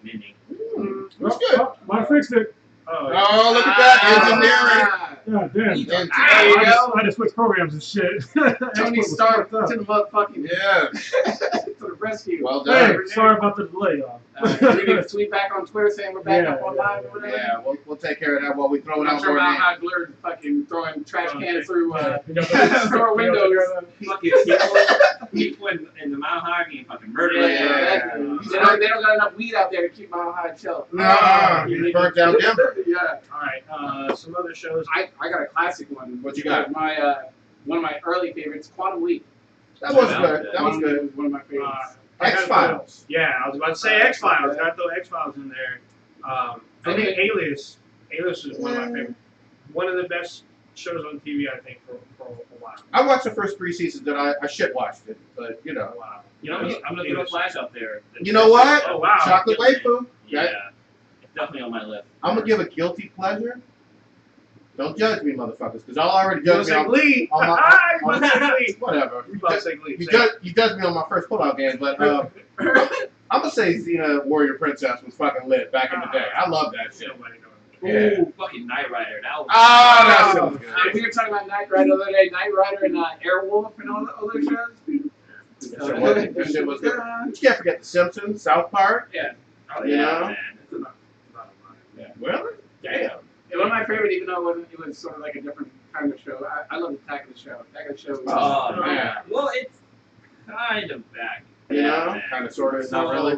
fucking ending. That's good. I fixed it. Oh, look at that. God damn. Engineering. There you go. I just switched programs and shit. Tony Stark to the motherfucking Yeah. to the rescue. Well Hey, done. sorry about the delay, y'all. We need to tweet back on Twitter saying we're back up on live or whatever. Yeah, we'll take care of that while we throw it I'm out sure more Mount names. High Blurred fucking throwing trash cans through Store windows. Fucking people in the Mile High being fucking murdered. Yeah. They don't got enough weed out there to keep Mile High chill. No, you burnt down Denver. Yeah. Alright, some other shows. I got a classic one. What you got? My one of my early favorites, Quantum Leap. That was good. That was good. One of my favorites. X-Files. Yeah, I was about to say X-Files. Gotta throw X-Files in there. I think Alias is one of my favorite. One of the best shows on TV, I think, for a while. I watched the first 3 seasons and I shit watched it, but you know. Wow. You know, I'm gonna throw a flash up there. You know what? Oh, wow. Chocolate waifu. Yeah. It's definitely on my list. I'm gonna give a guilty pleasure. Don't judge me, motherfuckers, because y'all already judged me on Glee. on Glee. whatever. You about to say Glee. You judged me on my first pullout game, but I'm gonna say Xena Warrior Princess was fucking lit back in the day. I love that shit. Yeah. Ooh, fucking Knight Rider. That was. That shit was good. We were talking about Knight Rider the other day. Knight Rider and Airwolf and all the other shows. That shit was good. But you can't forget The Simpsons, South Park. Yeah. Oh, You yeah, know? man. Yeah. Really? Damn. One of my favorite, even though it was sort of like a different kind of show. I love Attack of the Show. Attack of the Show. Oh, man. man. Well, it's kind of back. You know? man. Kind of, sort of, So, not really.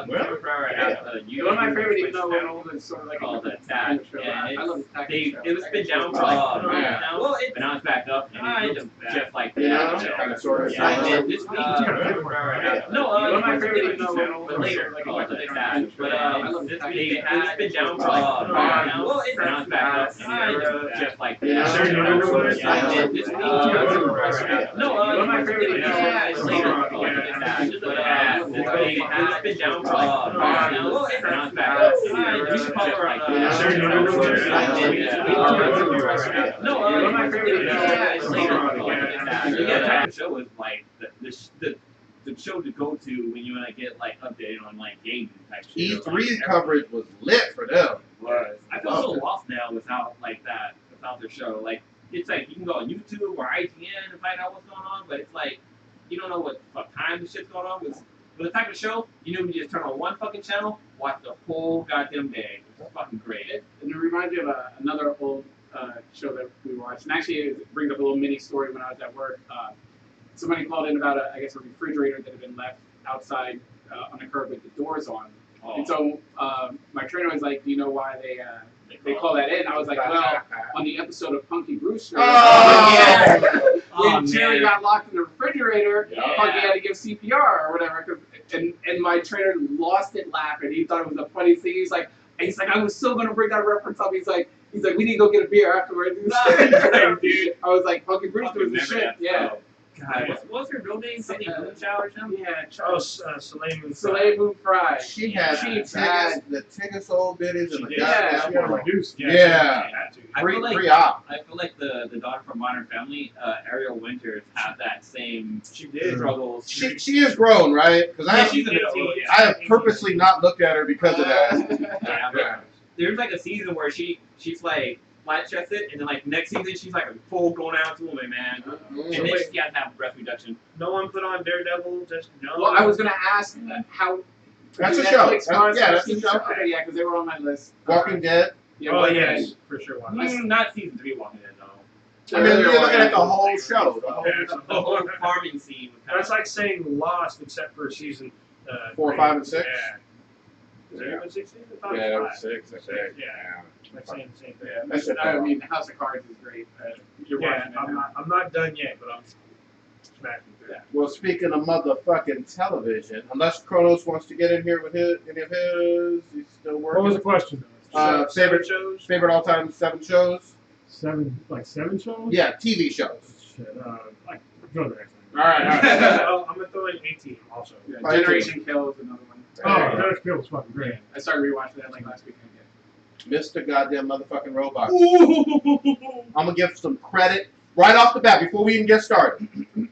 Really? Forever has a YouTube One of my favorite, even though channel it was sort of like a called different Attack. kind of show. Yeah, I love Attack of the Show. it was been down for Oh, like man. well, but now it's back up and kind it looks of just like You know? that. Kind of, sort of. Yeah, not and really. this Yeah. no, One of my favorite, even even though though it was later like called a different Attack. kind of show. But I love this Attack of week the Show. it's been down for like well, it's now it's back up and it looks just like You know? that. Yeah. And this week no, one of my favorite, it's later called Attack. But this week it's been down for like well, it's now it's back up and it looks just like that. No, one of my favorite it's later called Attack. Yeah, the show was like the show to go to when you want to get like updated on like gaming type shit. E3 coverage was lit for them. I feel so lost now without like that, without their show. Like it's like you can go on YouTube or IGN and find out what's going on, but it's like you don't know what time the shit's going on. With the type of show, you know, when you just turn on one fucking channel, watch the whole goddamn day. It's fucking great. And it reminds me of another old show that we watched. And actually, it brings up a little mini story when I was at work. Somebody called in about a refrigerator that had been left outside on the curb with the doors on. Oh. And so my trainer was like, "Do you know why they call that in?" I was like, "Well, on the episode of Punky Brewster, when Jerry got locked in the refrigerator, Punky had to give CPR or whatever." And my trainer lost it laughing. He thought it was a funny thing. He's like, I was still gonna bring that reference up. He's like, we need to go get a beer afterwards. Dude, I was like, Punky Brewster was the shit. Yeah. God, what's her real name? Sydney Moonchild or something? Yeah. Soleil Moon Fry. She had the tickets old bitties and the Yeah. goddamn reduced. Yeah. I feel like the daughter from Modern Family, Ariel Winters, had that same struggles. She is grown, right? Because she's an adult. I have purposely not looked at her because of that. Yeah. There's like a season where she's like flat chested, and then like next season she's like a full grown ass woman, man. And then she has to have breast reduction. No one put on Daredevil, just no. Well, I was gonna ask how. That's a show. That's a show. Okay, yeah, because they were on my list. Walking Dead. Yeah, Oh Walking yes, Dead. for sure. Not season 3 Walking Dead though. I mean, you're looking at the whole show. The whole farming scene. That's like saying Lost, except for season 4, 5, and 6. Yeah. Is there even 6 seasons? I thought Yeah, it that was was 5. 6, I think. Yeah. Like saying the same thing. Yeah, I mean, House of Cards is great. You're watching it now. I'm not done yet, but I'm smacking through that. Well, speaking of motherfucking television, unless Kronos wants to get in here with any of his, he's still working. What was the question? Favorite shows? Favorite all-time 7 shows? 7 shows? Yeah, TV shows. Shit, like, go to the next one. All right. I'm gonna throw in 18 also. Yeah, Generation Kill is another one. Oh, Generation Kill was fucking great. I started rewatching that like last weekend. Mr. Goddamn Motherfucking Robot. I'm gonna give some credit right off the bat before we even get started.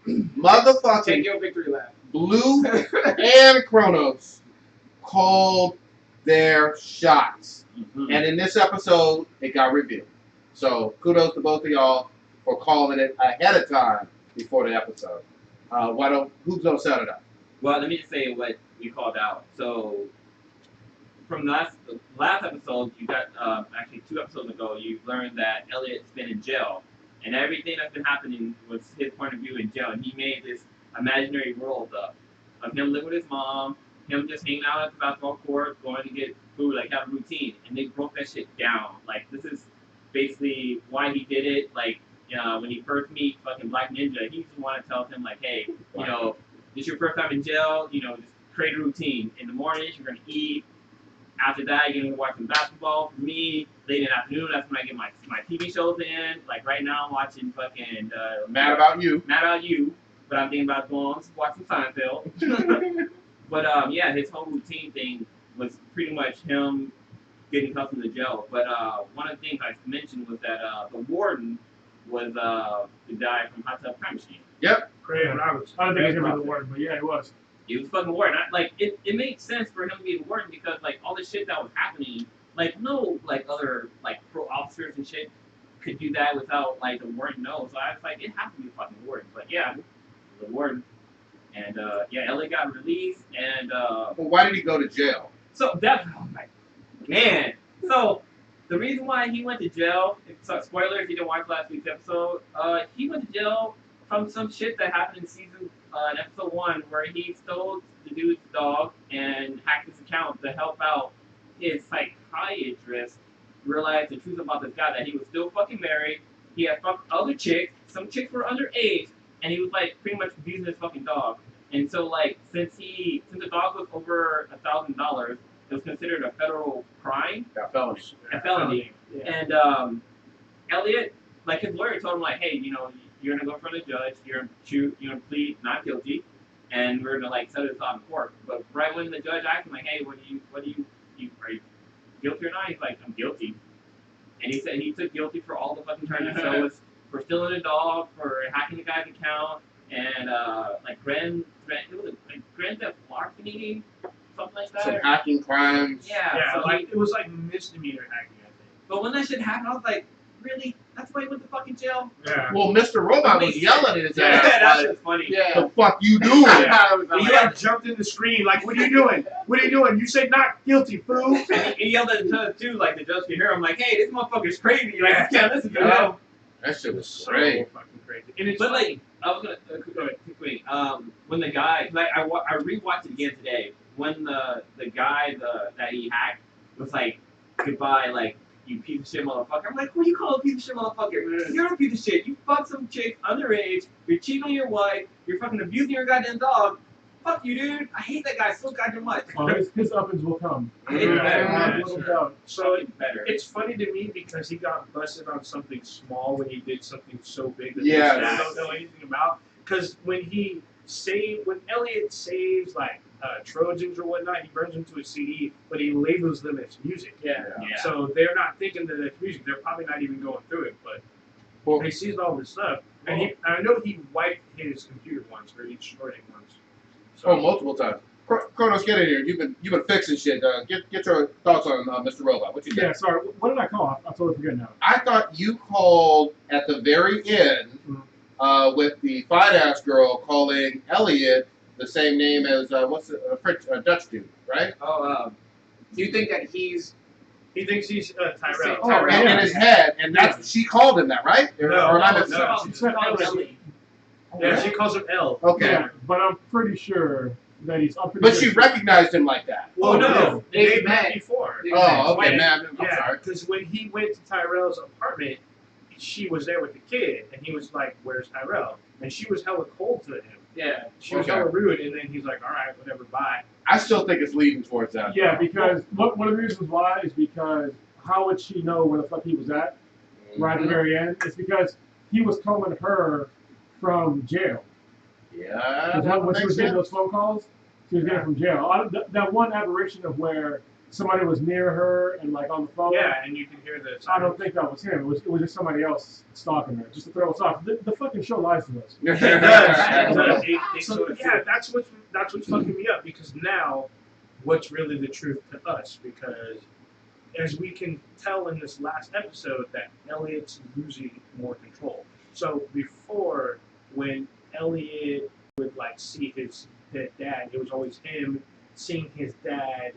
Motherfucking Take your victory lap. Blue and Kronos called their shots. Mhm. And in this episode, it got revealed. So kudos to both of y'all for calling it ahead of time before the episode. Who's gonna set it up? Well, let me just say what you called out. So from the last episode, you got actually 2 episodes ago, you learned that Elliot's been in jail, and everything that's been happening was his point of view in jail, and he made this imaginary world up of him living with his mom, him just hanging out at the basketball court, going to get food, like have a routine, and they broke that shit down. Like this is basically why he did it. Like when he first meet fucking Black Ninja, he just want to tell him like, hey, you know, this is your first time in jail, you know, just create a routine. In the mornings, you're gonna eat. After that, you're gonna watch some basketball. For me, late in the afternoon, that's when I get my TV shows in. Like right now, I'm watching fucking Mad About You. Mad About You, but I'm thinking about going to watch some Seinfeld. But yeah, his whole routine thing was pretty much him getting accustomed to jail. But one of the things I mentioned was that the warden was the guy from Hot Tub Time Machine. Yep. Craig Roberts. I don't think he's gonna be the warden, but yeah, he was. He was fucking warden. It made sense for him to be the warden because like all the shit that was happening, like no like other like pro officers and shit could do that without like the warden knows. So I was like, it has to be the fucking warden. But yeah, the warden. And yeah, Elliot got released, and Well, why did he go to jail? so that oh my man. So the reason why he went to jail, so spoilers, if you didn't watch last week's episode, he went to jail from some shit that happened in episode 1 where he stole the dude's dog and hacked his account to help out his psychiatrist realize the truth about this guy, that he was still fucking married, he had fucked other chicks, some chicks were underage, and he was like pretty much abusing his fucking dog. And so like since the dog was over $1,000, it was considered a federal crime, Got felonies. a felony. Yeah. And Elliot, like his lawyer told him like, hey, you know, you're gonna go in front of the judge, you're gonna plead not guilty, and we're gonna like settle this out in court. But right when the judge asked him like, hey, what do you are you guilty or not? He's like, I'm guilty. And he said he took guilty for all the fucking charges. So it was for stealing a dog, for hacking the guy's account, and like grand theft larceny, something like that. Some hacking crimes. Yeah. Yeah, So like it was like misdemeanor hacking, I but when that shit happened, I was like, really? That's why he went to fucking jail? think. Yeah. Well, Mr. Robot was yelling at his Yeah, ass. that Like, shit's funny. Yeah. the fuck you doing? I was He like, like jumped in the screen, like, what are you doing? What are you doing? You said not guilty, fool. And he yelled at the judge too, like the judge could hear him, like, hey, this motherfucker's crazy. Like, Yeah. you can't listen to Yeah. him. That shit was So great. fucking crazy. And it's But funny. like, I was gonna quickly. When the guy, cause I rewatched it again today. When the guy that he hacked was like, goodbye, like, you piece of shit motherfucker. I'm like, who you call a piece of shit motherfucker? You're a piece of shit. You fucked some chick underage. You're cheating on your wife. You're fucking abusing your goddamn dog. Fuck you, dude. I hate that guy so goddamn much. Oh, his uppins will come. It's Yeah, better. I have yeah, little sure. doubt. So It's better. it's funny to me because he got busted on something small when he did something so big that Yes. they don't know anything about. Because when Elliot saves like Trojans or whatnot, he burns them to a CD, but he labels them as music. yeah. Yeah. So they're not thinking that it's music. They're probably not even going through it, but Well, they seized all this stuff. And I know he wiped his computer once, or he destroyed it once. So oh, multiple times. Kronos, get in here. You've been fixing shit. Get your thoughts on Mr. Robot. What you think? Yeah, sorry. What did I call? I totally forget now. I thought you called at the very end with the fine ass girl calling Elliot the same name as what's the French Dutch dude, right? Oh, Do you think that he's he thinks he's Tyrell. Oh, Tyrell. in his head, and that's she called him that, right? No, Or am I no, missing no. something? She said Ellie. Yeah, she calls him L. Okay, Yeah, but I'm pretty sure that he's. I'm pretty but sure she recognized him like that. Well, Oh, no, yeah. they They met met. before. They Oh, okay, When- man. I'm Yeah, sorry. because when he went to Tyrell's apartment, she was there with the kid, and he was like, "Where's Tyrell?" And she was hella cold to him. Yeah. She was Okay. hella rude, and then he's like, "All right, whatever, bye." I still think it's leading towards that. Yeah, because one of the reasons why is because how would she know where the fuck he was at right at the very end? It's because he was calling her from jail. Yeah, Because that when she makes was getting sense. those phone calls, she was getting from jail. That one aberration of where somebody was near her and like on the phone. Yeah, and you can hear the. I don't think that was him. It was just somebody else stalking her, just to throw us off. The fucking show lies to us. It does. It does. They So, sort of yeah, that's what's fucking me up because now what's really the truth to us, because as we can tell in this last episode that Elliot's losing more control. So before, when Elliot would like see his dead dad, it was always him seeing his dad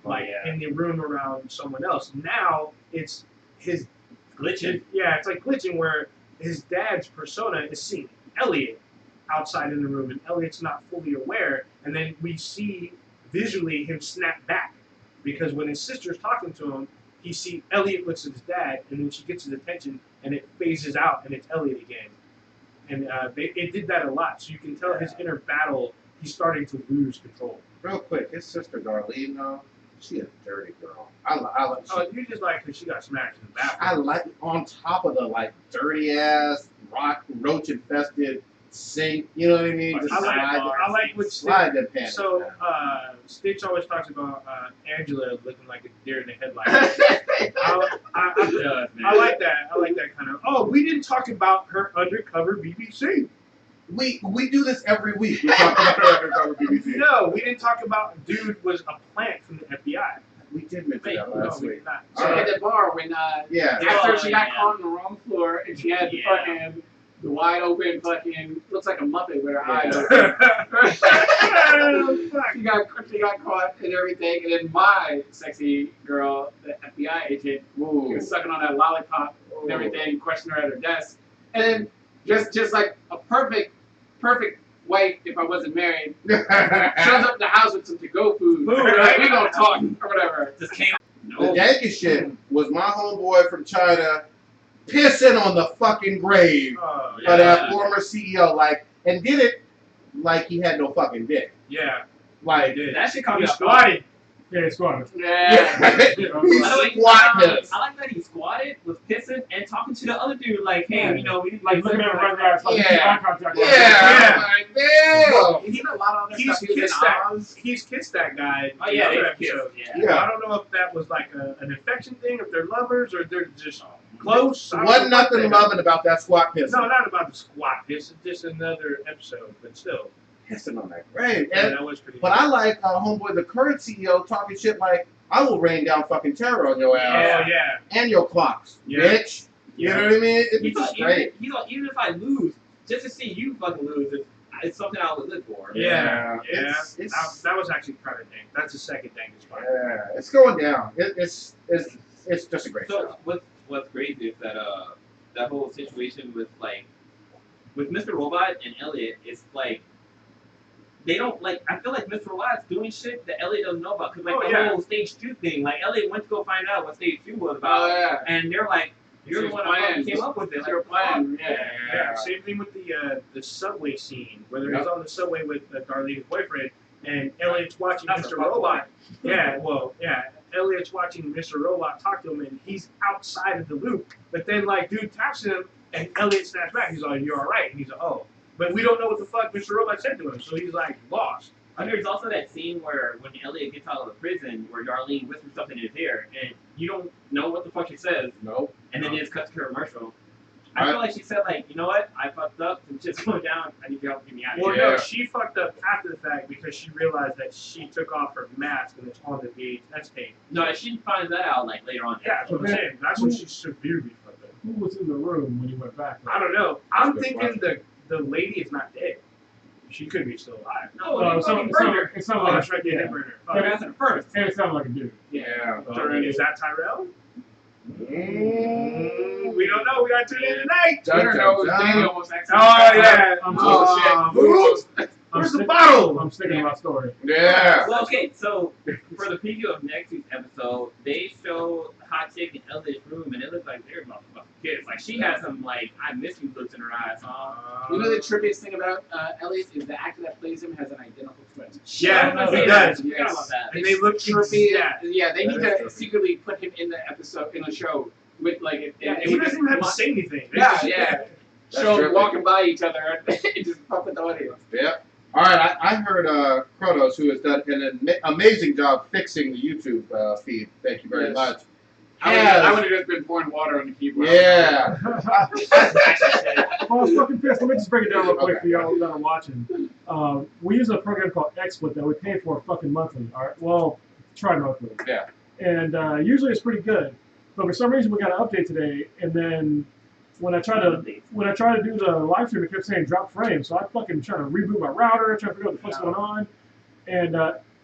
like in the room around someone else. Now it's his Glitching. Yeah, it's like glitching where his dad's persona is seeing Elliot outside in the room, and Elliot's not fully aware. And then we see visually him snap back, because when his sister's talking to him, he see Elliot looks at his dad, and then she gets his attention, and it phases out, and it's Elliot again. And it did that a lot, so you can tell his inner battle. He's starting to lose control. Real quick, his sister Darlene, though, she a dirty girl. I You just like because she got smashed in the bathroom. I like on top of the like dirty ass roach infested sink. You know what I mean? Just I like what slide that pants. So Stitch always talks about Angela looking like a deer in the headlights. I like that. I like that kind of. Oh, we didn't talk about her undercover BBC. We do this every week. We talk about her undercover BBC. No, we didn't talk about dude was a plant from the FBI. We did mention that last week. Not. So at the bar when after she got caught on the wrong floor and she had the fucking the wide open fucking looks like a Muppet with her eyes open. she got caught and everything, and then my sexy girl, the FBI agent, she was sucking on that lollipop and everything, questioning her at her desk, and then just like a perfect wife if I wasn't married, shows up at the house with some to-go food. Right? We gonna talk or whatever. Just came. The Dank shit was my homeboy from China pissing on the fucking grave of that former CEO, and did it like he had no fucking dick. Yeah. Like, that shit caught me off squatted. Yeah, it's squatted. Yeah. I like that he squatted, was pissing, and talking to the other dude like, hey, you know, we like looking at right there, like eye contact. Yeah. Like, damn. He's a lot of other stuff. He's kissed that guy. Oh yeah, I don't know if that was like an affection thing, if they're lovers or they're just close. Wasn't nothing loving about that squat piss. No, not about the squat piss. It's just another episode, but still. Pissing on that grave. Yeah, that was pretty but I like homeboy, the current CEO, talking shit like, I will rain down fucking terror on your ass. Oh, yeah. And your clocks, bitch. You know what I mean? It's great. Even if I lose, just to see you fucking lose, it's something I would live for. Yeah. It's that was actually kind of dank. That's the second dankest part. Yeah, it's going down. It's just a great show. So what's crazy is that that whole situation with Mr. Robot and Elliot is like, they don't I feel like Mr. Robot's doing shit that Elliot doesn't know about, because the whole stage 2 thing, Elliot went to go find out what stage 2 was about, and they're like, you're the one that came up with it. Your plan. Yeah. Same thing with the subway scene, where he's on the subway with Darlene's boyfriend, and Elliot's watching Mr. Robot. Elliot's watching Mr. Robot talk to him, and he's outside of the loop. But then, dude taps him, and Elliot snaps back. He's like, "You're all right." And he's like, "Oh." But we don't know what the fuck Mr. Robot said to him, so he's lost. And there's also that scene where when Elliot gets out of the prison, where Darlene whispers something in his ear, and you don't know what the fuck she says. Nope. And then it just cuts to her commercial. I feel like she said, you know what? I fucked up. Some shit's going down. I need your help to get me out of here. Well, no, she fucked up after the fact because she realized that she took off her mask and it's on the VHS tape. No, she finds that out later on. Yeah, that's what I'm saying. That's when she severely fucked up. Who was in the room when he went back? I don't know. I'm thinking the lady is not dead. She could be still alive. No, it sounded like that's right, they did burn her. That's the first. And it sounded like a dude. Yeah. Is that Tyrell? We don't know. We got to tune in tonight. Daniel was Oh, yeah. Shit. Where's the bottle? I'm sticking to my story. Yeah. Well, okay, so for the preview of next week's episode, they show Hot Chick in Elliot's room, and it looks like they're about to kiss. She has some, I miss you looks in her eyes. You know the trippiest thing about Elliot is the actor that plays him has an identical twin. Yeah, he does. Forgot about that. And they look trippy. exact. Yeah, they need to secretly put him in the episode, in the show. With he doesn't even have to say anything. Yeah. Show them walking by each other and just pumping the audience. Yeah. All right, I heard Kronos, who has done an amazing job fixing the YouTube feed. Thank you very much. I would have just been pouring water on the keyboard. Yeah. Well, I was fucking pissed. Let me just break it down real quick Okay. for y'all that are watching. We use a program called XSplit that we pay for fucking monthly. All right, well, tri-monthly. Yeah. And usually it's pretty good, but for some reason we got an update today, and then when I try to do the live stream, it kept saying drop frame. So I fucking trying to reboot my router, trying to figure out what the fuck's going on, and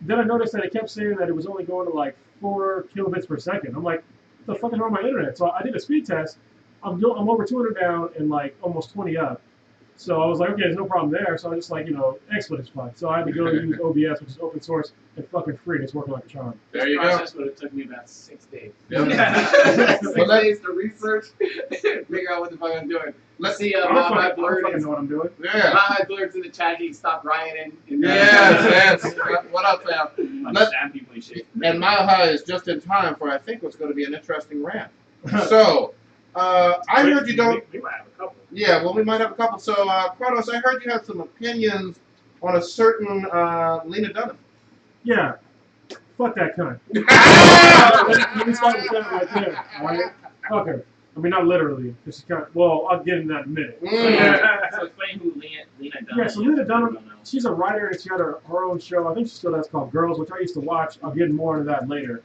then I noticed that it kept saying that it was only going to like 4 kilobits per second. I'm like, what the fuck is wrong with my internet? So I did a speed test. I'm over 200 down and like almost 20 up. So I was like, okay, there's no problem there. So I just like, XSplit is fine. So I had to go use OBS, which is open source and fucking free, and it's working like a charm. There you go. Process would have took me about 6 days. Yep. 6 Well, days to research, figure out what the fuck I'm doing. Let's see, I don't Mile High fucking Blerd know what I'm doing. Yeah. Mile High Blerd's in the chat. He stopped rioting. Yes. What up, fam? Like Let's- stab people and shit. And Mile High is just in time for, I think, what's going to be an interesting rant. So, I heard you don't. We might have a couple. Yeah, well, we might have a couple. So, Kronos, I heard you had some opinions on a certain Lena Dunham. Yeah. Fuck that cunt. Let me start with that right there. All right? Fuck her. I mean, not literally. She's kind of, well, I'll get into that in a minute. So explain who Lena Dunham Yeah, so Lena is. Dunham, she's a writer and she had her own show. I think she still does called Girls, which I used to watch. I'll get more into that later.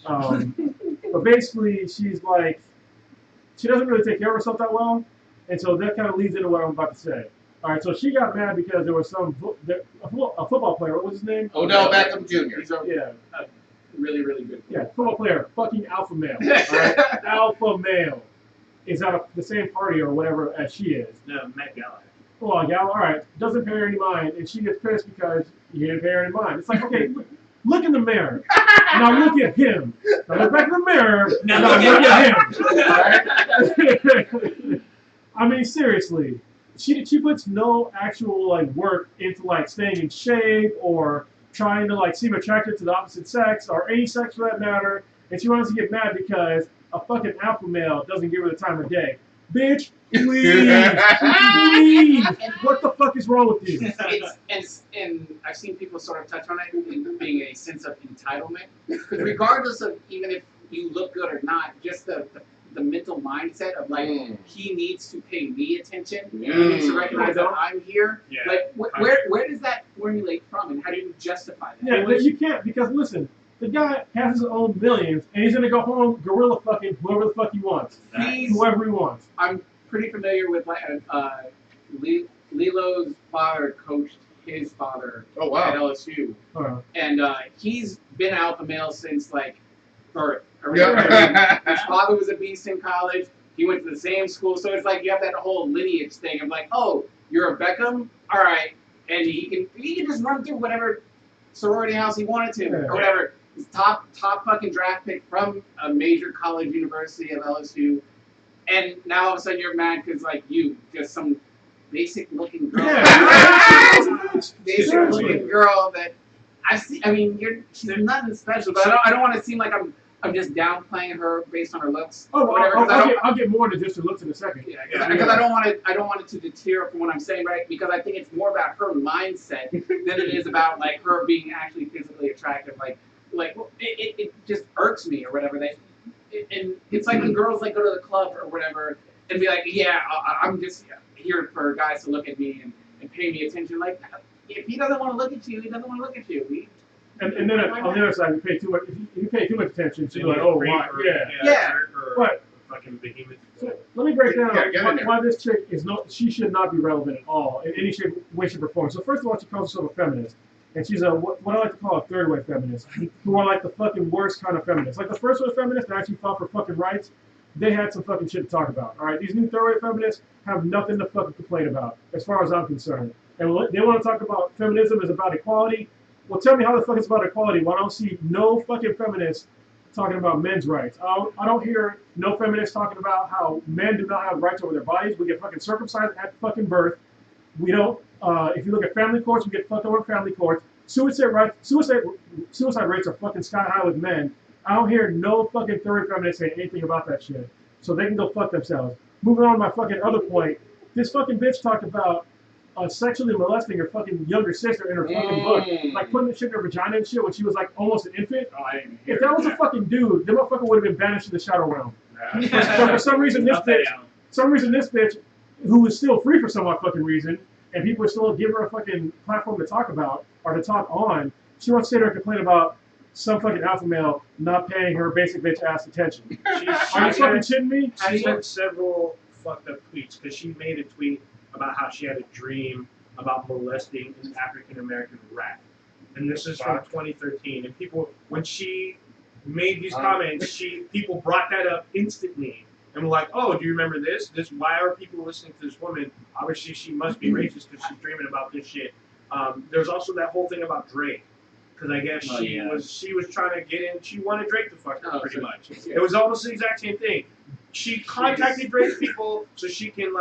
But basically, she's like, she doesn't really take care of herself that well. And so that kind of leads into what I'm about to say. All right, so she got mad because there was a football player. What was his name? Odell Beckham Jr. He's a Yeah, really, really good. yeah, football player, fucking alpha male. All right, alpha male is at the same party or whatever as she is. No, Matt Gallagher. Well, yeah, all right, doesn't pay her any mind, and she gets pissed because you didn't pay her any mind. It's like, okay, look in the mirror. Now look at him. Now look back in the mirror. Now look at him. All right? I mean, seriously, she puts no actual like work into like staying in shape or trying to like seem attracted to the opposite sex or any sex for that matter, and she wants to get mad because a fucking alpha male doesn't give her the time of day. Bitch, please, please. What the fuck is wrong with you? And I've seen people sort of touch on it in being a sense of entitlement. Because regardless of even if you look good or not, just the mental mindset of like he needs to pay me attention. He needs to recognize that I'm here. Yeah. Like where does that formulate from, and how do you justify that? Yeah, but you can't because listen, the guy has his own millions and he's gonna go home gorilla fucking whoever the fuck he wants, whoever he wants. I'm pretty familiar with like Lilo's father coached his father Oh, wow. at LSU, and he's been alpha male since like birth. His father was a beast in college. He went to the same school, so it's like you have that whole lineage thing of like, oh, you're a Beckham, all right, and he can just run through whatever sorority house he wanted to, or whatever. He's top fucking draft pick from a major college university of LSU, and now all of a sudden you're mad because like you just some basic looking girl, basic looking girl that I see. I mean, there's nothing special, but I don't want to seem like I'm just downplaying her based on her looks. Oh, or whatever, I'll get more into just her looks in a second. Yeah, because I don't want it to deter from what I'm saying, right? Because I think it's more about her mindset than it is about like her being actually physically attractive. Like it just irks me or whatever. And it's like when girls like go to the club or whatever and be like, yeah, I'm just here for guys to look at me and pay me attention. Like if he doesn't want to look at you, he doesn't want to look at you. And then on the other side, you pay too much. If you pay too much attention, she'll be like, oh, why? Yeah. But Fucking behemoth. so let me break down Yeah, get in there. why this chick she should not be relevant at all in any shape, way, shape, or form. So first of all, she calls herself a feminist, and she's what I like to call a third wave feminist, who are like the fucking worst kind of feminists. Like the first wave feminists that actually fought for fucking rights, they had some fucking shit to talk about. All right, these new third wave feminists have nothing to fucking complain about, as far as I'm concerned. And they want to talk about feminism is about equality. Well, tell me how the fuck it's about equality when I don't see no fucking feminists talking about men's rights. I don't hear no feminists talking about how men do not have rights over their bodies. We get fucking circumcised at fucking birth. We don't. If you look at family courts, we get fucked over in family courts. Suicide rates are fucking sky high with men. I don't hear no fucking third feminists saying anything about that shit. So they can go fuck themselves. Moving on to my fucking other point. This fucking bitch talked about sexually molesting her fucking younger sister in her fucking book, like putting the shit in her vagina and shit when she was like almost an infant. Oh, I didn't hear If that was a fucking dude, the motherfucker would have been banished to the shadow realm. But for some reason, this bitch, who was still free for some odd fucking reason, and people are still giving her a fucking platform to talk about or to talk on, she wants to sit there and complain about some fucking alpha male not paying her basic bitch ass attention. Are you fucking shitting me? She had several fucked up tweets because she made a tweet about how she had a dream about molesting an African American rat, and this is from 2013. And people, when she made these comments, people brought that up instantly and were like, "Oh, do you remember this? Why are people listening to this woman? Obviously, she must be racist because she's dreaming about this shit." There's also that whole thing about Drake. Because I guess she was trying to get in. She wanted Drake to fuck her pretty much. It was almost the exact same thing. She contacted Drake's people so she can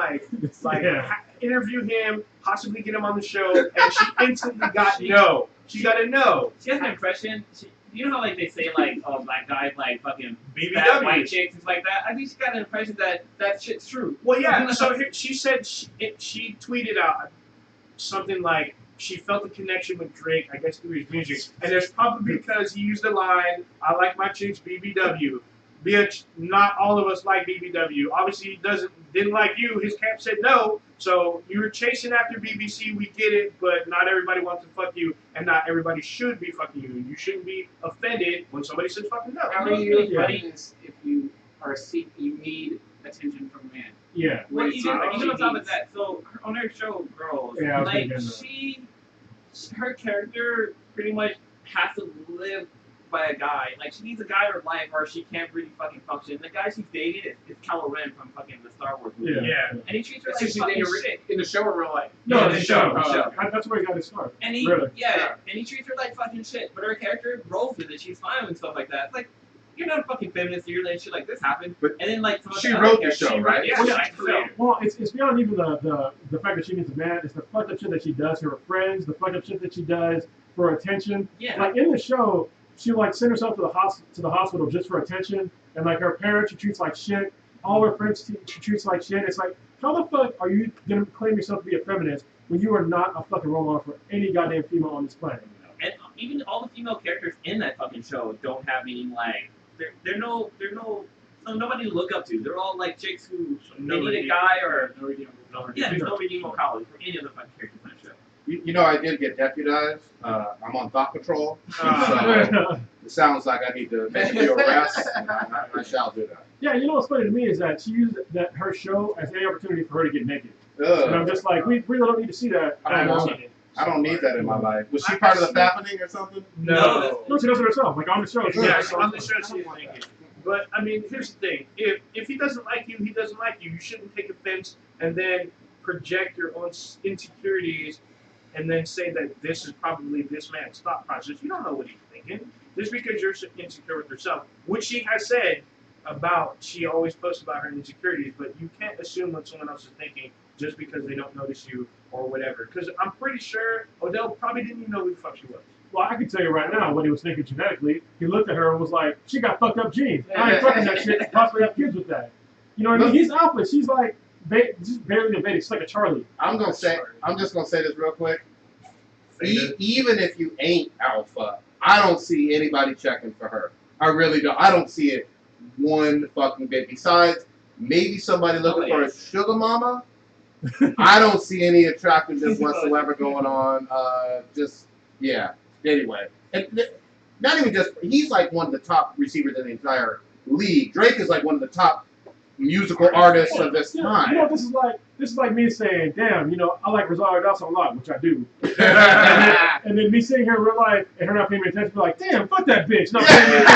interview him, possibly get him on the show, and she instantly got no. She got a no. She has an impression. You know how like they say like black guys like fucking BBW, white chicks and like that. I think she got an impression that shit's true. Well, yeah. So she said she tweeted out something like, she felt the connection with Drake, I guess, through his music. And it's probably because he used the line, "I like my chicks BBW." Bitch, not all of us like BBW. Obviously, he didn't like you. His camp said no. So you were chasing after BBC. We get it, but not everybody wants to fuck you, and not everybody should be fucking you. You shouldn't be offended when somebody says fucking no. How are you offending if you are you need attention from a man? Yeah. Well, even on top of that, so on her show, Girls, like her character pretty much has to live by a guy. Like she needs a guy in her life, or she can't really fucking function. The guy she's dated is Kylo Ren from fucking the Star Wars movie. Yeah. And he treats her like fucking shit. In the show or real life? No, in the show. That's where he got his start. And he, really? and he treats her like fucking shit. But her character rolls with it. She's fine and stuff like that. It's like, you're not a fucking feminist. You're letting shit like this happen. But and then like she wrote the show, right? Well, it's beyond even the fact that she needs a man. It's the fucked up shit that she does to her friends. The fucked up shit that she does for attention. Yeah. Like in the show, she like sent herself to the hospital just for attention, and like her parents she treats like shit. All her friends she treats like shit. It's like, how the fuck are you gonna claim yourself to be a feminist when you are not a fucking role model for any goddamn female on this planet? And even all the female characters in that fucking show don't have any like they're nobody to look up to. They're all like chicks who they need a guy or there's no redeemable quality for any of the fucking characters in that show. You know, I did get deputized. I'm on thought patrol, so it sounds like I need to make a few arrests. I shall do that. Yeah, you know what's funny to me is that she used her show as any opportunity for her to get naked. Ugh. And I'm just like, we really don't need to see that. I don't need that in my life. Was she part of the happening or something? No, she does it herself. Like on the show. Yeah, on the show she's naked. But I mean, here's the thing: if he doesn't like you, he doesn't like you. You shouldn't take offense and then project your own insecurities and then say that this is probably this man's thought process. You don't know what he's thinking. Just because you're insecure with yourself, which she has said about, she always posts about her insecurities, but you can't assume what someone else is thinking just because they don't notice you or whatever. Because I'm pretty sure Odell probably didn't even know who the fuck she was. Well, I can tell you right now what he was thinking genetically. He looked at her and was like, she got fucked up genes. I ain't fucking that shit. Possibly have kids with that. You know what I mean? He's alpha. She's like, just barely a baby. She's like a Charlie. I'm just gonna say this real quick. Even if you ain't alpha, I don't see anybody checking for her. I really don't. I don't see it one fucking bit. Besides, maybe somebody looking for a sugar mama. I don't see any attractiveness whatsoever going on. Anyway, and not even just, he's like one of the top receivers in the entire league. Drake is like one of the top musical artists of this time. You know, this is like me saying, damn, you know, I like Rosario Dawson a lot, which I do. and then me sitting here in real life and her not paying me attention, be like, damn, fuck that bitch, not paying me attention.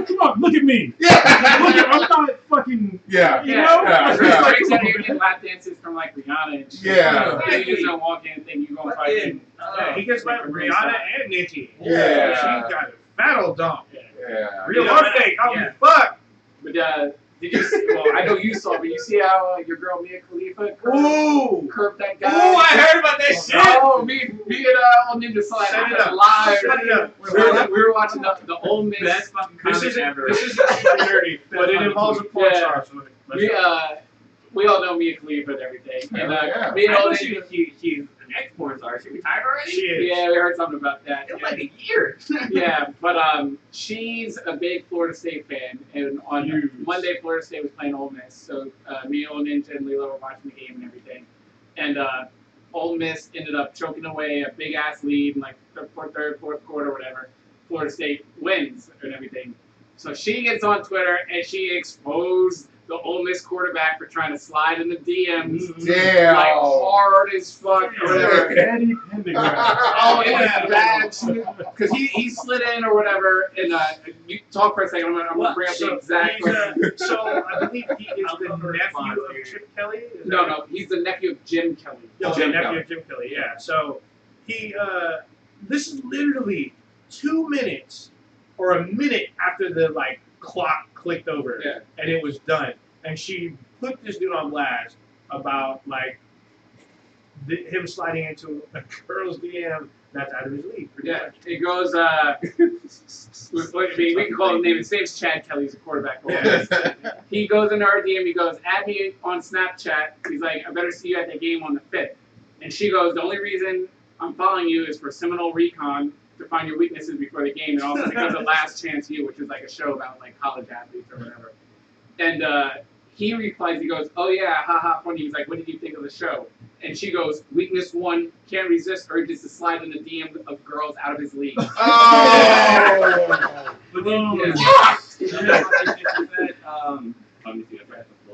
Come on, look at me. I'm not fucking. You know? Like, you're getting lap dances from like Rihanna and shit. You just don't walk in and think you're gonna fight him. He gets like Rihanna and Nicki. Yeah. She got a fat old dump. Yeah. Real or fake, I don't give a fuck. But did you see, well, I know you saw, but you see how your girl Mia Khalifa curved that guy? Ooh, I heard about that shit. Oh, me and Old Ninja saw it live. We were watching the Old Miss. Best fucking comment ever. This isn't super nerdy, but it involves a porn star. we all know Mia Khalifa and everything. And Yeah. me and I all know the, she's an ex-porn star. She retired already? She is. yeah, we heard something about that. It's like a year. Yeah, but she's a big Florida State fan, and on Huge. Monday, Florida State was playing Ole Miss, so me, Old Ninja, and Lilo were watching the game and everything, and Ole Miss ended up choking away a big ass lead in like the third, fourth quarter, whatever. Florida State wins and everything, so she gets on Twitter and she exposed the Ole Miss quarterback for trying to slide in the DMs. Damn. Like hard as fuck or whatever. Eddie Pendergrass. Oh, it was bad. Because he slid in or whatever, and you talk for a second. I'm gonna bring up the exact. So I believe he is the nephew of Chip Kelly. No, he's the nephew of Jim Kelly. No, Jim the nephew Kelly. of Jim Kelly. Yeah. So he. This is literally 2 minutes or a minute after the clock clicked over, Yeah. and it was done. And she put this dude on blast about him sliding into a girl's DM that's out of his league. Pretty Yeah, much. it goes. We can call his name. His name's Chad Kelly. He's a quarterback. Yeah. He goes into her DM. He goes, "Add me on Snapchat." He's like, "I better see you at the game on the 5th." And she goes, "The only reason I'm following you is for Seminole Recon to find your weaknesses before the game, and also because of Last Chance U, which is like a show about like college athletes or whatever." And he replies, he goes, "Oh yeah, haha, funny." He's like, "What did you think of the show?" And she goes, "Weakness 1, can't resist urges to slide in the DM of girls out of his league." Oh. But then,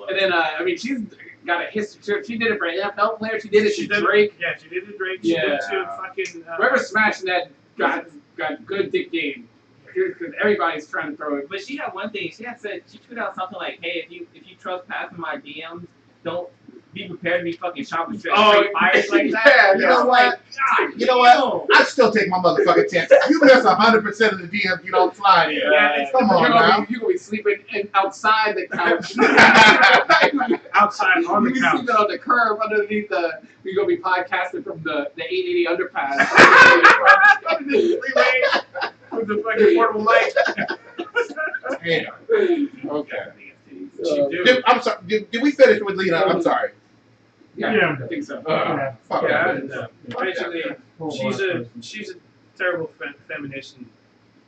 And then, I mean, she's got a history. She did it for an NFL player. She did it to did Drake. Yeah, she did it to Drake. She Yeah. did it to fucking. Whoever smashed that got good dick game. Because everybody's trying to throw it. But she had one thing. She tweeted out something like, "Hey, if you trespass in my DMs, don't be prepared to be fucking shot with straight fire like that." Yeah, You know what? God, You know what? I still take my motherfucking chances. You miss 100% of the DMs you don't slide in. Yeah, Come on now. You're gonna be sleeping outside the couch. outside on You the be couch. sleeping on the curb underneath the. We're gonna be podcasting from the 880 underpass. With the fucking portable mic. Damn. Okay. She do. I'm sorry. Did we finish with Lena? I'm sorry. Yeah, I think so. Yeah. Fuck Yeah, that. and, basically, she's a terrible feminist, and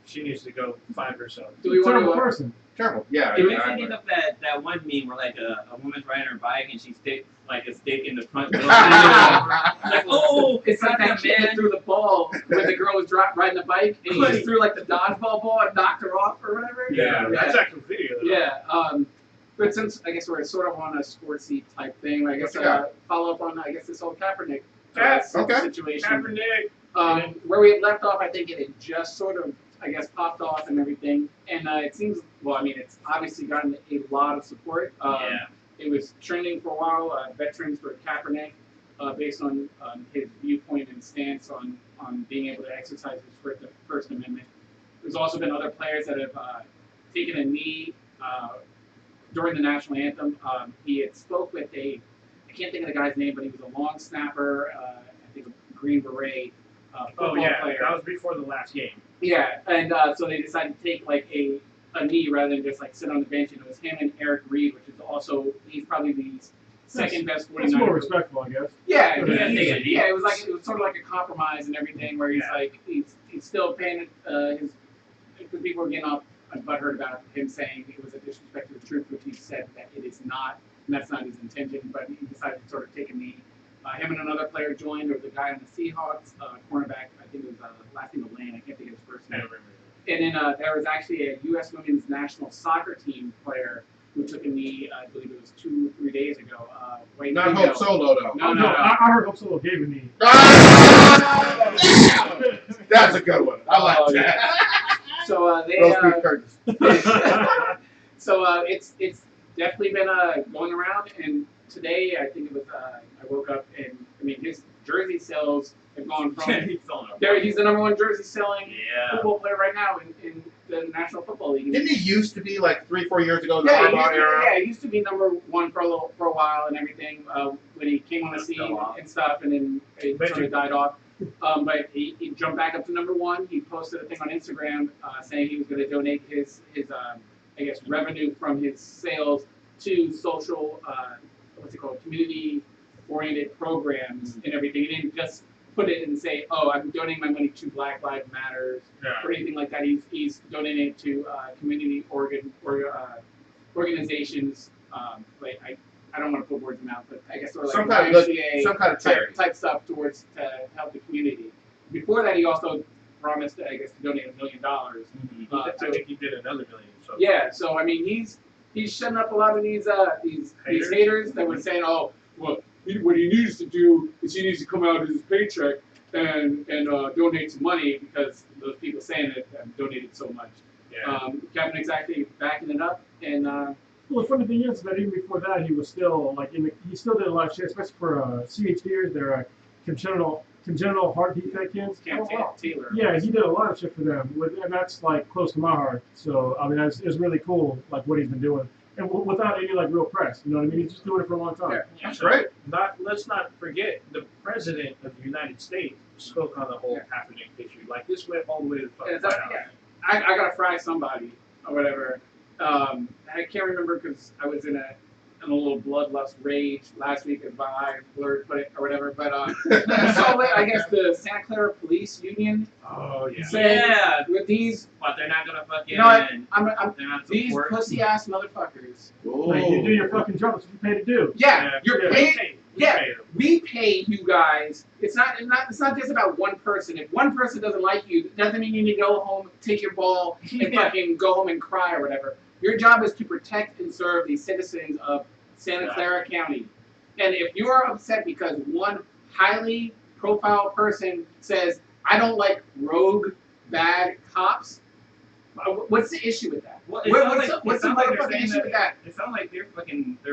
she needs to go find herself. Do we want Terrible to? person. Terrible. Yeah. It makes me exactly. think of that one meme where like a woman's riding her bike and she sticks like a stick in the front wheel. Like, oh, It's like that kid that threw the ball when the girl was riding the bike, and he just threw like the dodgeball ball and knocked her off or whatever. Yeah, that's actual video. Though. Yeah. But since I guess we're sort of on a sportsy type thing, I guess follow up on this whole Kaepernick Okay. situation. Kaepernick. Where we had left off, I think it had just sort of popped off and everything, and it seems it's obviously gotten a lot of support. Yeah. It was trending for a while. Veterans for Kaepernick, based on his viewpoint and stance on being able to exercise his First Amendment. There's also been other players that have taken a knee during the national anthem. He had spoke with I can't think of the guy's name, but he was a long snapper, I think a Green Beret football player. That was before the last game. Yeah, and so they decided to take like a knee rather than just like sit on the bench. And it was him and Eric Reed, which is also he's probably the second best 49er. That's more respectful, I guess. Yeah, Yeah, it was sort of like a compromise and everything, where he's like he's still paying his because people were getting off butthurt about him saying it was a disrespect to the troops, which he said that it is not, and that's not his intention. But he decided to sort of take a knee. Him and another player joined. There was a guy on the Seahawks, cornerback. I think it was last name of Lane. I can't think of his first name. And then there was actually a U.S. women's national soccer team player who took a knee. I believe it was 2-3 days ago. Not Hope Solo though. No. I heard Hope Solo gave a knee. That's a good one. I like that. So they. Those three curtains. So it's definitely been going around, and today I think it was I woke up and his jersey sales have gone from he's the number one jersey selling football player right now in the National Football League. Didn't he used to be like 3-4 years ago in the Yeah, Harbaugh era? he used to be number one for a while and everything when he came on the scene and stuff, and then it sort of died off. But he jumped back up to number one. He posted a thing on Instagram saying he was going to donate his revenue from his sales to social what's it called, community-oriented programs and everything. He didn't just put it and say, oh, I'm donating my money to Black Lives Matters or anything like that. He's donating it to community organizations. Like I don't want to put words in mouth, but I guess sort of Some like kind of YMCA some kind of charity. type stuff towards to help the community. Before that, he also promised, I guess, to donate $1 million. I think he did another $1 million. So. Yeah, so I mean, he's shutting up a lot of these haters that were saying, oh, well, what he needs to do is he needs to come out of his paycheck and donate some money because those people saying it have donated so much. Yeah. Kaepernick's actually backing it up, and Well, the funny thing is that even before that, he was still like he still did a lot of shit, especially for CHDers. They're congenital heart defect kids. Cam Taylor. Yeah, he did a lot of shit for them, and that's like close to my heart. So I mean, it's really cool, like what he's been doing, and without any like real press. You know what I mean? He's just doing it for a long time. Yeah. That's right. Let's not forget the president of the United States spoke on the whole Kaepernick issue. Like this went all the way to the fucking White House. I gotta fry somebody or whatever. I can't remember because I was in a little bloodlust rage last week, as my eye blurred put it or whatever. But so I guess the Santa Clara Police Union. Oh yeah. Said with these, But they're not gonna fucking. you know what? They're not These support. pussy ass motherfuckers. Like you do your fucking job. That's what you pay to do. Yeah, you're paid. Yeah, We paid them. we pay you guys. It's not just about one person. If one person doesn't like you, it doesn't mean you need to go home, take your ball, and fucking go home and cry or whatever. Your job is to protect and serve the citizens of Santa Clara County. And if you are upset because one highly profile person says, I don't like rogue bad cops, what's the issue with that? Well, What's the motherfucking issue with that? It sounds like they're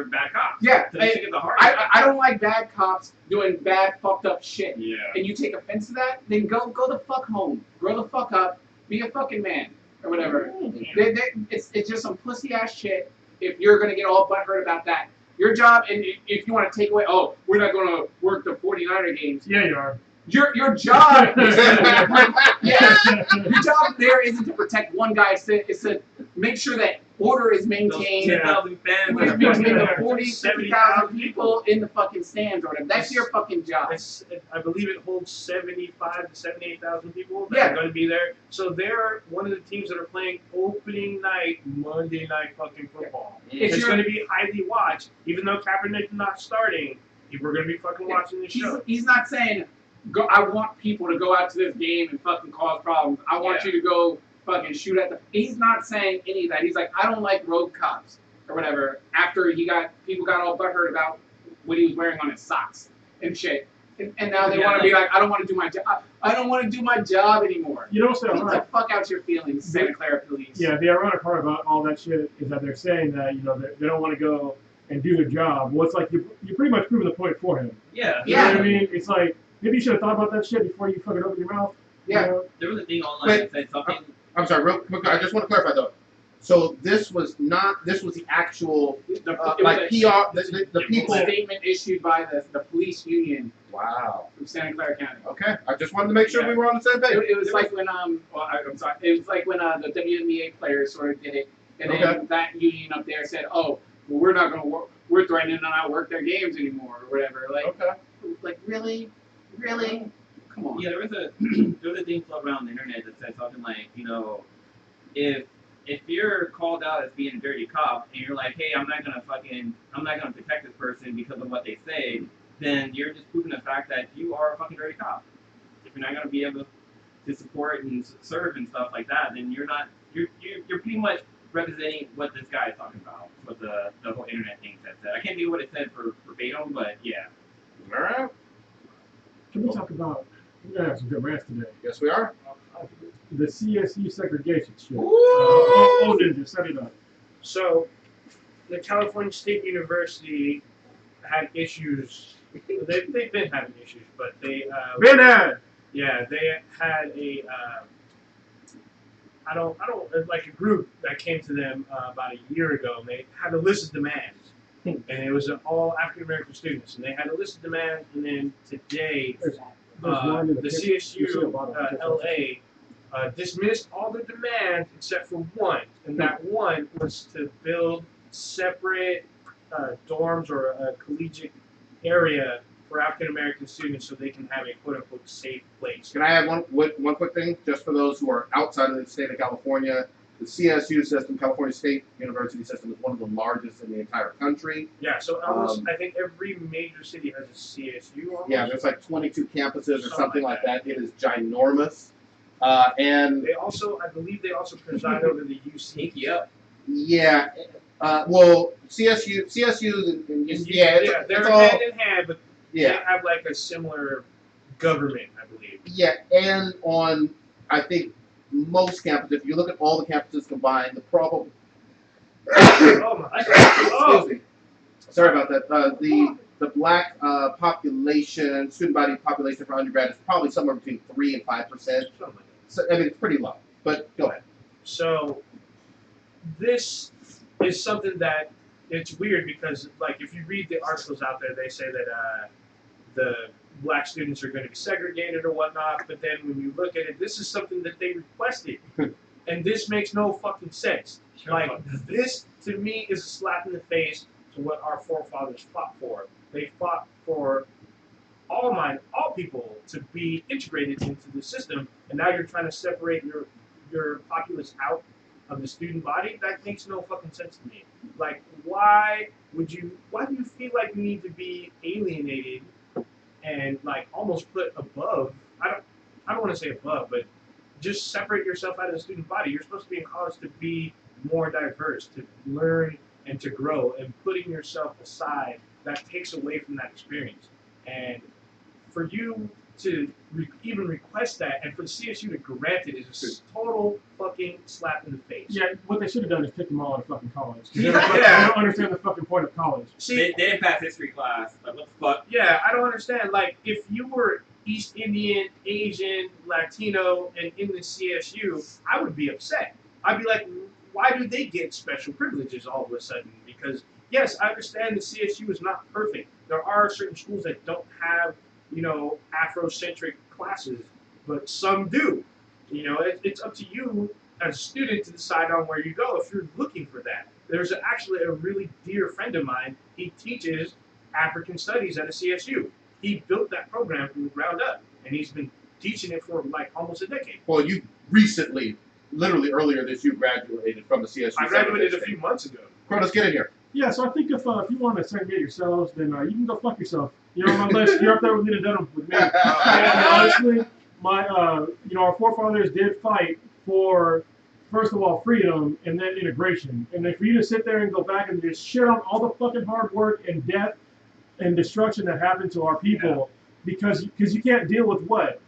bad cops. Yeah, So they should get the hard I don't like bad cops doing bad fucked up shit. Yeah. And you take offense to that, then go the fuck home. Grow the fuck up. Be a fucking man. Or whatever. It's just some pussy ass shit if you're going to get all butthurt about that. Your job, and if you want to take away, oh, we're not going to work the 49er games. Yeah, you are. Your job is your job there isn't to protect one guy. It's to make sure that order is maintained. 10,000 fans. With between the 40, 50,000 people in the fucking stands or whatever. That's your fucking job. I believe it holds 75 to 78,000 people that are going to be there. So they're one of the teams that are playing opening night, Monday night fucking football. It's going to be highly watched, even though Kaepernick's not starting. We're going to be fucking watching the show. He's not saying, I want people to go out to this game and fucking cause problems. I want you to go fucking shoot at the. He's not saying any of that. He's like, I don't like rogue cops or whatever. After people got all butthurt about what he was wearing on his socks and shit. And now they want to be like, I don't want to do my job. I don't want to do my job anymore. You know what's Get ironic? the fuck out your feelings, Santa Clara Police. Yeah, the ironic part about all that shit is that they're saying that they don't want to go and do their job. Well, it's like you pretty much proving the point for him. Yeah. You know what I mean? It's like maybe you should have thought about that shit before you fucking open your mouth. Yeah. You know? There was a thing online that said something. I'm sorry, real quick. I just want to clarify though. So this was the actual like PR. The people. Statement issued by the police union. Wow. From Santa Clara County. Okay, I just wanted to make sure we were on the same page. It was like when I'm sorry. It was like when the WNBA players sort of did it, and then that union up there said, "Oh, well, we're not going to work. We're threatening to not work their games anymore, or whatever." Like really, come on. Yeah, there was a thing floating around the internet that said something like, if you're called out as being a dirty cop and you're like, hey, I'm not gonna protect this person because of what they say, then you're just proving the fact that you are a fucking dirty cop. If you're not gonna be able to support and serve and stuff like that, then you're pretty much representing what this guy is talking about, what the whole internet thing said. I can't do what it said for verbatim, but yeah. All right. Can we talk about? We're gonna have some good rants today. Yes, we are. The CSU segregation shit. Ninja, set it up. So, the California State University had issues. They've been having issues, but they yeah, they had a like a group that came to them about a year ago, and they had a list of demands, and it was all African American students, and they had a list of demands, and then today the CSU LA dismissed all the demands except for one, and that one was to build separate dorms or a collegiate area for African American students so they can have a quote unquote safe place. Can I add one quick thing, just for those who are outside of the state of California? The CSU system, California State University system, is one of the largest in the entire country. Yeah, so almost, I think every major city has a CSU. Almost. Yeah, there's like 22 campuses or something like that. It is ginormous. And they also, I believe, they also preside over the UC. Yep. Yeah. Well, CSU's and they're it's all, hand in hand, but yeah. they have like a similar government, I believe. Yeah, and on, I think, most campuses, if you look at all the campuses combined, the problem. Oh my God. Excuse me. Sorry about that. The black population, student body population for undergrad is probably somewhere between 3 and 5%. So, I mean, it's pretty low. But go ahead. So this is something that it's weird because, like, if you read the articles out there, they say that the black students are going to be segregated or whatnot. But then when you look at it, this is something that they requested, and this makes no fucking sense. Like, this to me is a slap in the face to what our forefathers fought for. They fought for all people to be integrated into the system, and now you're trying to separate your populace out of the student body. That makes no fucking sense to me. Like, why do you feel like you need to be alienated and like almost put above? I don't want to say above, but just separate yourself out of the student body. You're supposed to be in college to be more diverse, to learn and to grow, and putting yourself aside, that takes away from that experience. And for you to even request that, and for the CSU to grant it, is a total fucking slap in the face. Yeah, what they should have done is kick them all out of fucking college. Yeah. They don't understand the fucking point of college. See, They didn't pass history class. Like, what the fuck? yeah, I don't understand. Like, if you were East Indian, Asian, Latino, and in the CSU, I would be upset. I'd be like, why do they get special privileges all of a sudden? Because, yes, I understand the CSU is not perfect. There are certain schools that don't have, Afrocentric classes, but some do. It's up to you as a student to decide on where you go if you're looking for that. There's actually a really dear friend of mine. He teaches African studies at a CSU. He built that program from the ground up, and he's been teaching it for like almost a decade. Well, you recently, literally earlier this year, graduated from the CSU. I graduated a few months ago. Kronos, get in here. Yeah, so I think if you want to segregate yourselves, then you can go fuck yourself. You're on my list. You're up there with Lena Dunham with me. And honestly, our forefathers did fight for, first of all, freedom and then integration. And then for you to sit there and go back and just shit on all the fucking hard work and death and destruction that happened to our people, because you can't deal with what?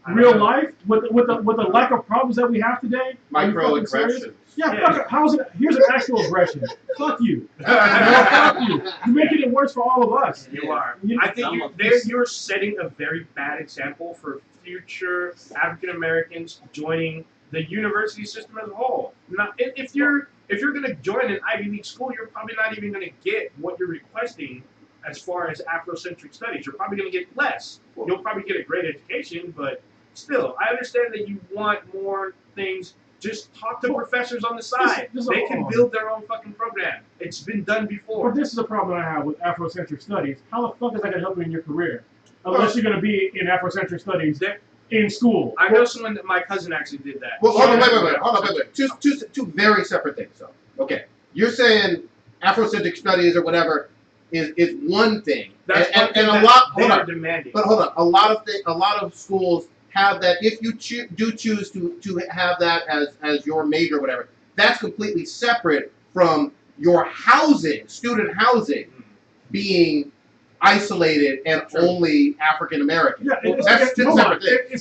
Real life with the lack of problems that we have today. Microaggressions. Yeah, fuck it. How's it? Here's an actual aggression. Fuck you. Fuck you. You're making it worse for all of us. You are. I think you're setting a very bad example for future African Americans joining the university system as a whole. Now, if you're going to join an Ivy League school, you're probably not even going to get what you're requesting as far as Afrocentric studies. You're probably going to get less. You'll probably get a great education, but still, I understand that you want more things. Just talk to professors on the side. They can build their own fucking program. It's been done before. But this is a problem I have with Afrocentric studies. How the fuck is that going to help you in your career? Unless you're going to be in Afrocentric studies in school. I know someone that my cousin actually did that. Well, hold on, wait. Two very separate things, though. Okay, you're saying Afrocentric studies or whatever is one thing, and a lot. Hold on, demanding. But hold on, a lot of schools have that. If you do choose to have that as your major or whatever, that's completely separate from your housing, student housing, being isolated and only African American. Yeah, it's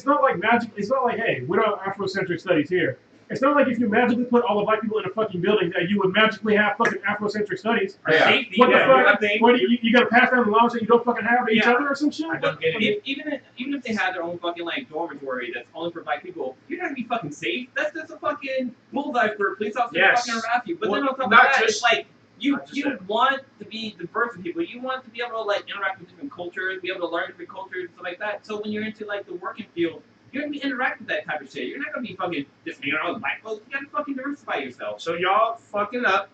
not like magic. It's not like, hey, we don't have Afrocentric studies here. It's not like if you magically put all the black people in a fucking building that you would magically have fucking Afrocentric studies. Yeah. What the fuck? What, you gotta pass down the knowledge that you don't fucking have to each other or some shit? I don't get it. Even if they had their own fucking like dormitory that's only for black people, you're not gonna be fucking safe. That's just a fucking bullseye for a police officer to fucking harass you. But then on top of that, it's like you want to be diverse with people. You want to be able to like interact with different cultures, be able to learn different cultures and stuff like that. So when you're into like the working field, you're gonna be interacting with that type of shit. You're not gonna be fucking just hanging around with black folks. You gotta fucking diversify yourself. So y'all fucking up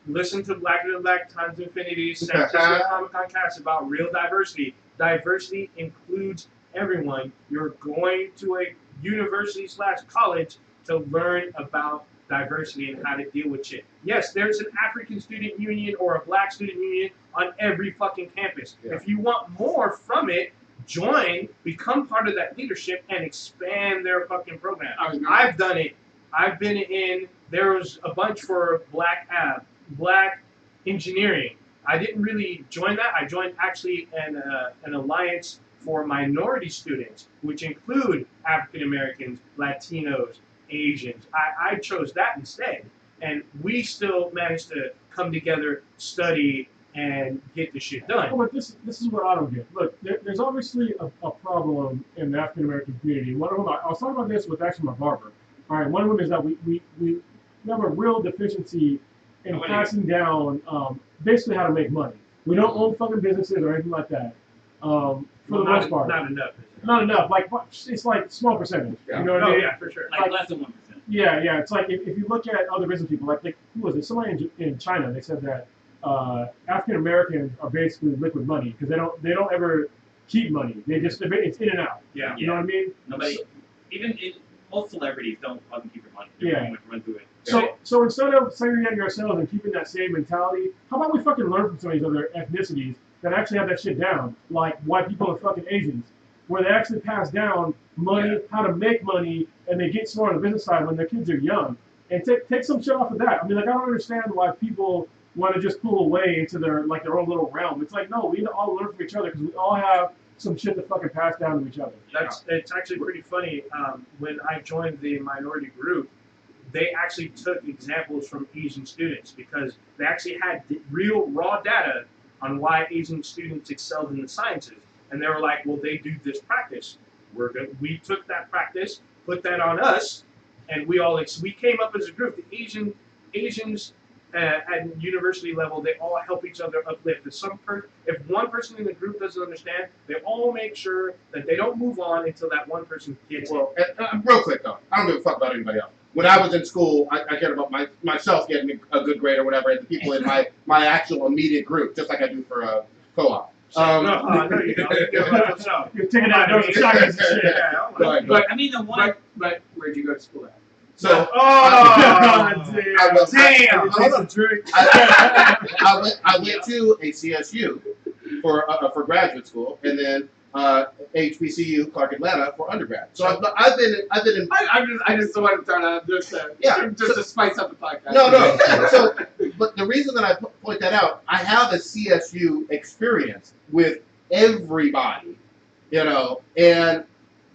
Listen to Black and Black Times Infinity, San Francisco Comic-Con cast about real diversity. Diversity includes everyone. You're going to a university/college to learn about diversity and how to deal with shit. Yes, there's an African student union or a black student union on every fucking campus. Yeah. If you want more from it, join, become part of that leadership, and expand their fucking program. I've done it. I've been in. There was a bunch for black engineering. I didn't really join that. I joined actually an alliance for minority students, which include African Americans, Latinos, Asians. I chose that instead, and we still managed to come together, study, and get the shit done. Oh, but this is what I don't get. Look, there's obviously a problem in the African American community. One of them, I was talking about this with actually my barber. All right, one of them is that we have a real deficiency in passing down basically how to make money. We don't own fucking businesses or anything like that. For the most part, Not enough. not enough. Like it's like small percentage. Yeah. You know what I mean? Yeah, for sure. Like less than 1%. Yeah. It's like if you look at other business people, like who was it? Somebody in China, they said that African Americans are basically liquid money because they don't ever keep money. It's in and out. Yeah. You know what I mean? Nobody, most celebrities don't fucking keep their money. They Yeah. pretty much run through it. So instead of segregating ourselves and keeping that same mentality, how about we fucking learn from some of these other ethnicities that actually have that shit down, like white people and fucking Asians, where they actually pass down money, how to make money, and they get smart on the business side when their kids are young. And take some shit off of that. I mean, like I don't understand why people want to just pull away into their own little realm. It's like, no, we need to all learn from each other because we all have some shit to fucking pass down to each other. It's actually pretty funny. When I joined the minority group, they actually took examples from Asian students because they actually had real raw data on why Asian students excelled in the sciences. And they were like, well, they do this practice. We took that practice, put that on us, and we came up as a group. The Asians at university level, they all help each other uplift. If one person in the group doesn't understand, they all make sure that they don't move on until that one person gets it. Real quick though, I don't give a fuck about anybody else. When I was in school, I cared about myself getting a good grade or whatever, and the people in my actual immediate group, just like I do for a co-op. No, you don't. You're taking out those shotguns and shit. Yeah, But I mean, the one. but where'd you go to school at? So damn. I went to a CSU for graduate school, and then HBCU Clark Atlanta for undergrad. So I've been in. I just want to turn on just to spice up the podcast. No. So, but the reason that I point that out, I have a CSU experience with everybody, and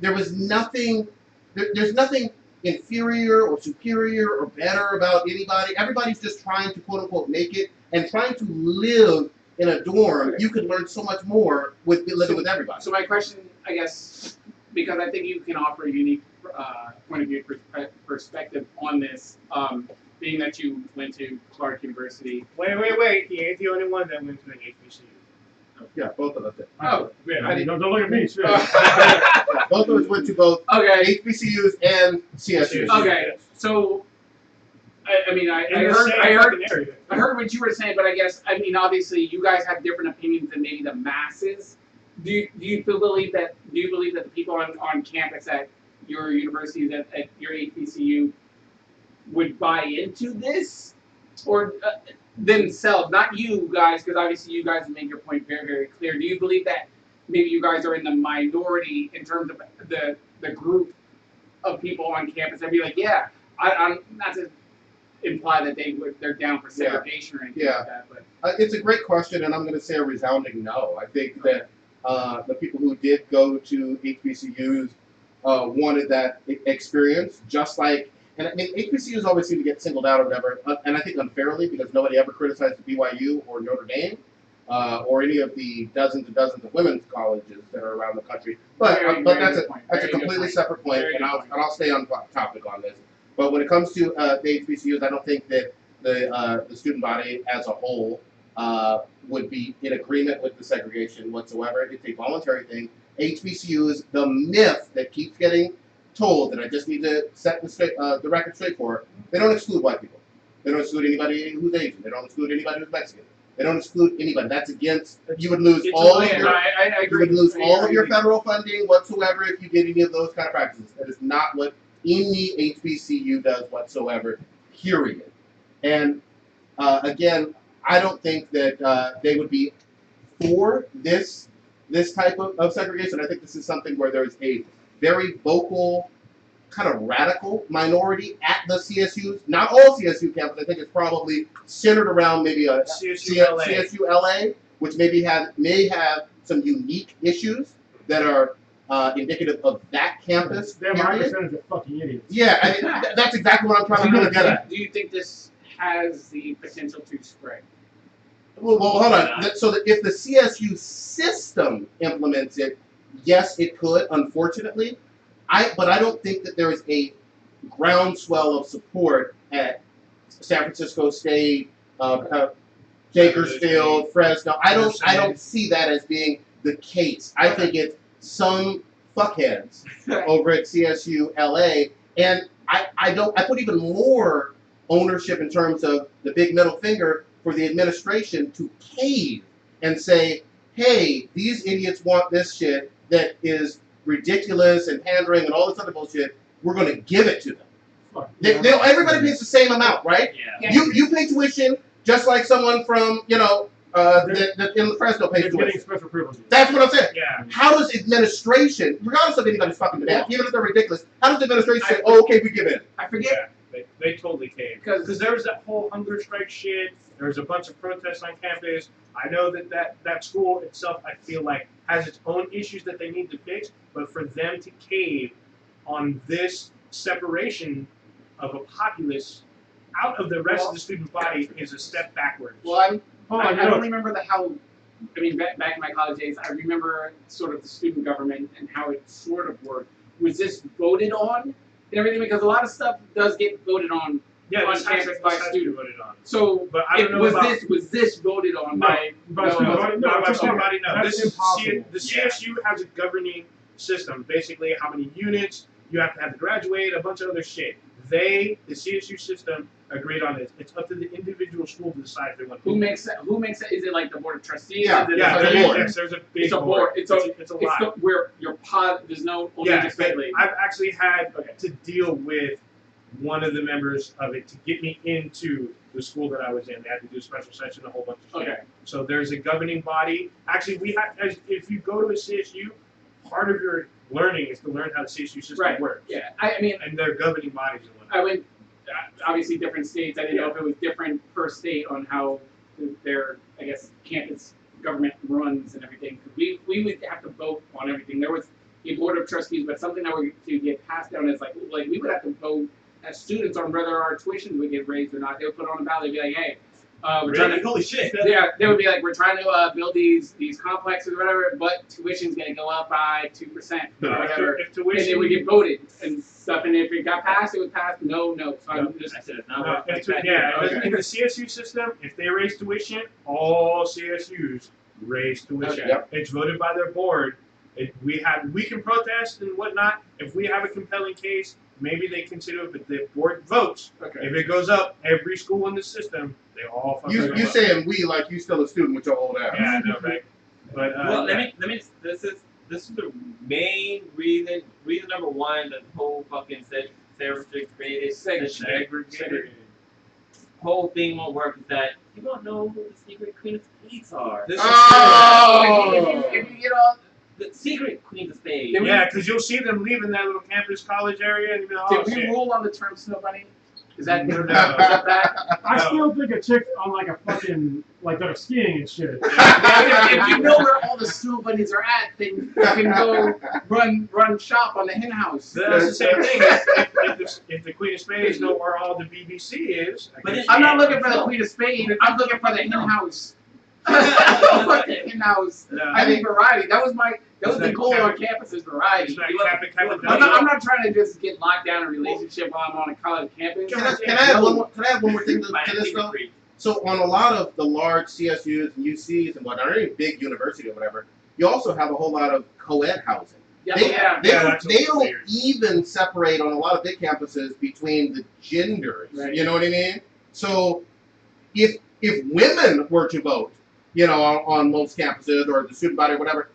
there was nothing. There's nothing inferior or superior or better about anybody. Everybody's just trying to quote unquote make it and trying to live in a dorm. You could learn so much more with living with everybody. So my question, I guess, because I think you can offer a unique point of view perspective on this, being that you went to Clark University. Wait. He ain't the only one that went to an HBCU. Yeah, both of us did. Oh, Don't look at me, shit. Both of us went to both okay. HBCUs and CSUs. Okay, so I heard what you were saying, but I guess obviously you guys have different opinions than maybe the masses. Do you believe that the people on campus at your university at your HBCU would buy into this, or themselves, not you guys, because obviously you guys make your point very, very clear. Do you believe that maybe you guys are in the minority in terms of the group of people on campus? I'd be like, yeah, I'm not to imply that they're down for segregation or anything like that, but It's a great question, and I'm going to say a resounding no. I think that the people who did go to HBCUs wanted that experience, just like. And I mean, HBCUs always seem to get singled out or whatever, and I think unfairly because nobody ever criticized BYU or Notre Dame or any of the dozens and dozens of women's colleges that are around the country. But that's a completely separate point, and I'll stay on topic on this. But when it comes to the HBCUs, I don't think that the student body as a whole would be in agreement with the segregation whatsoever. It's a voluntary thing. HBCUs, the myth that keeps getting told, that I just need to set the record straight for, they don't exclude white people. They don't exclude anybody who's Asian. They don't exclude anybody who's Mexican. They don't exclude anybody. That's against. You would lose all of your. I You agree. would lose I all of your agree. federal funding whatsoever if you did any of those kind of practices. That is not what any HBCU does whatsoever. Period. And again, I don't think that they would be for this type of segregation. I think this is something where there's a very vocal, kind of radical minority at the CSUs. Not all CSU campuses. I think it's probably centered around maybe a CSU LA, which may have some unique issues that are indicative of that campus. They're my period. percentage of fucking idiots. Yeah, I mean, that's exactly what I'm trying to really get at. Do you think this has the potential to spread? Well, hold on. So that if the CSU system implements it, yes, it could. Unfortunately, but I don't think that there is a groundswell of support at San Francisco State, Bakersfield, Fresno. I don't see that as being the case. I think it's some fuckheads over at CSU LA, and I put even more ownership in terms of the big middle finger for the administration to cave and say, hey, these idiots want this shit that is ridiculous and pandering and all this other bullshit. We're going to give it to them. Everybody pays the same amount, right? Yeah. You pay tuition just like someone from, in Fresno pays They're getting tuition. special privileges. That's what I'm saying. Yeah. How does administration, regardless of anybody's fucking demand, even if they're ridiculous, how does the administration say, oh, okay, we give in? I forget. Yeah, they totally caved. Because Because there was that whole hunger strike shit. There was a bunch of protests on campus. I know that school itself, I feel like, has its own issues that they need to fix. But for them to cave on this separation of a populace out of the rest of the student body is a step backwards. Well, Hold I on, don't remember back in my college days, I remember sort of the student government and how it sort of worked. Was this voted on and everything? Because a lot of stuff does get voted on yeah, on this campus by has to be students. voted on. So But I don't know about was this voted on by By student body? No, No, by student body, no. that's This is impossible. the CSU has a governing system. Basically, how many units you have to have to graduate, a bunch of other shit. The CSU system, agreed on this. It's up to the individual school to decide if they want to. who makes that? Is it like the board of trustees? Yeah, Is it Yeah, It's a there is, board. yes, there's a big It's a board. It's a lot. where your pod. There's no only Yeah, just but Bentley. I've actually had to deal with one of the members of it to get me into the school that I was in. They had to do a special session, a whole bunch of shit. Okay. So there's a governing body. Actually, if you go to a CSU, part of your learning is to learn how the CSU system Right. works. Yeah. I mean, And their governing bodies and whatnot. I went obviously different states. I didn't know if it was different per state on how their, I guess, campus government runs and everything. 'Cause we would have to vote on everything. There was a board of trustees, but something that were to get passed down is like we would have to vote as students on whether our tuition would get raised or not. They would put on a ballot. They'd be like, hey, we're trying to. Holy shit. Yeah, they would be like, we're trying to build these complexes or whatever, but tuition's gonna go up by 2% or whatever. If And tuition, they would get voted and stuff, and if it got passed, it would pass. No. So I'm just I said it's not no, work like if that. yeah, Okay. in the CSU system, if they raise tuition, all CSUs raise tuition. Okay. Yep. It's voted by their board. We can protest and whatnot. If we have a compelling case, maybe they consider it, but the board votes. okay. If it goes up, every school in the system, they all fucking go You up. saying we like you still a student with your old ass. Yeah, I know, right? But Well, let me. This is the main reason. Reason number one, the whole fucking segregated whole thing won't work. Is that you don't know who the secret queen of spades are. This Oh! If you get all, The secret queen of spades. Did we- yeah, because you'll see them leaving that little campus college area and you'll be like, oh did we shit. rule on the term snow bunny? Is that No. is that bad? I No. still think a chick on like a fucking like they're skiing and shit. If you know where all the snow bunnies are at, then you can go run shop on the hen house. That's the same thing. If the Queen of Spades know where all the BBC is, I But guess- I'm not looking for the queen of spades. I'm looking for the hen house. Fuck the hen house. No. I think variety. That was the that goal on Captain- campus is variety. It's not Captain I'm not trying to just get locked down in a relationship while I'm on a college campus. Can I add one more thing to this though? Free. So on a lot of the large CSUs and UCs and whatnot, or any big university or whatever, you also have a whole lot of co-ed housing. Yeah, They, yeah. they, Yeah, don't, that's they don't weird. even separate on a lot of big campuses between the genders. Right. You know what I mean? So if women were to vote, on most campuses or the student body or whatever,